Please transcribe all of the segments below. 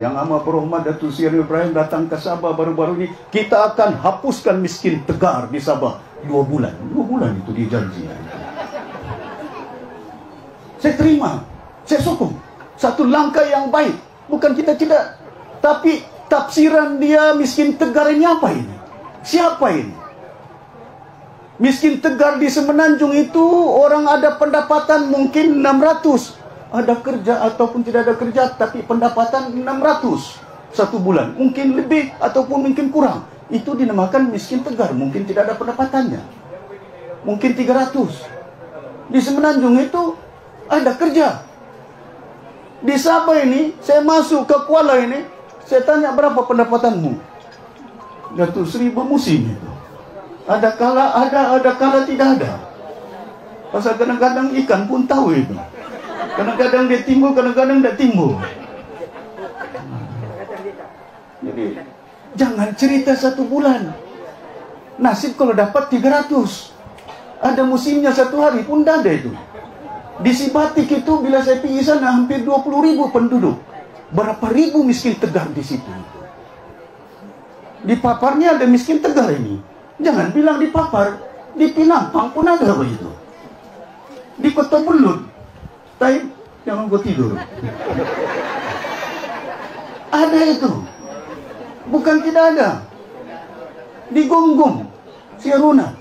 Yang amat berhormat Datuk Seri Ibrahim datang ke Sabah baru-baru ini, kita akan hapuskan miskin Tegar di Sabah 2 bulan. 2 bulan itu dia janji. Saya terima, saya sokong. Satu langkah yang baik. Bukan kita tidak. Tapi tafsiran dia miskin Tegar ini apa ini? Siapa ini? Miskin Tegar di Semenanjung itu orang ada pendapatan mungkin 600. Ada kerja ataupun tidak ada kerja, tapi pendapatan 600 satu bulan. Mungkin lebih ataupun mungkin kurang. Itu dinamakan miskin Tegar. Mungkin tidak ada pendapatannya. Mungkin 300. Di Semenanjung itu ada kerja. Di Sabah ini, saya masuk ke Kuala ini, saya tanya berapa pendapatanmu? Datuk Seri bermusim itu. Ada kala ada kala tidak ada. Pasal kadang-kadang ikan pun tahu itu. Kadang-kadang dia timbul, kadang-kadang tidak timbul. Jadi jangan cerita 1 bulan. Nasib kalau dapat 300. Ada musimnya 1 hari pun tidak ada itu. Di Sibatik itu bila saya pergi sana hampir 20.000 penduduk. Berapa ribu miskin Tegar di situ. Di Paparnya ada miskin Tegar ini. Jangan bilang di Papar, di Pinampang pun ada begitu. Di Kota Belud, jangan gua tidur. Ada itu. Bukan tidak ada. Di Gonggong, Sieruna.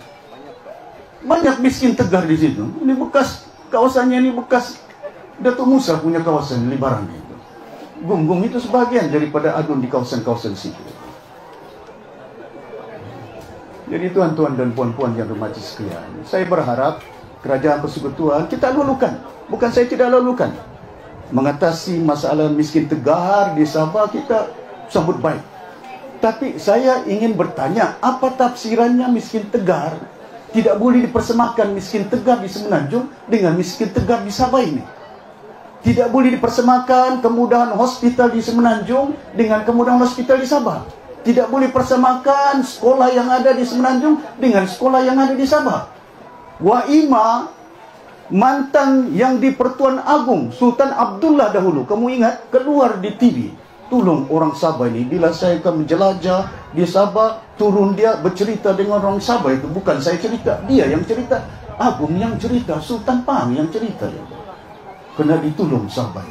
Banyak miskin Tegar di situ. Ini bekas kawasannya, ini bekas Datuk Musa punya kawasan Libaran itu. Gonggong itu sebagian daripada adun di kawasan-kawasan situ. Jadi tuan-tuan dan puan-puan yang bermati sekalian, saya berharap Kerajaan Persekutuan kita lalukan. Bukan saya tidak lalukan. Mengatasi masalah miskin Tegar di Sabah kita sambut baik. Tapi saya ingin bertanya, apa tafsirannya miskin Tegar? Tidak boleh dipersemakan miskin Tegar di Semenanjung dengan miskin Tegar di Sabah ini. Tidak boleh dipersemakan kemudahan hospital di Semenanjung dengan kemudahan hospital di Sabah. Tidak boleh persemakan sekolah yang ada di Semenanjung dengan sekolah yang ada di Sabah. Waima, mantan yang di Pertuan Agung Sultan Abdullah dahulu, kamu ingat, keluar di TV. Tolong orang Sabah ini, bila saya akan menjelajah di Sabah, turun dia bercerita dengan orang Sabah itu. Bukan saya cerita, dia yang cerita. Agung yang cerita, Sultan Pahang yang cerita. Kena ditolong Sabah.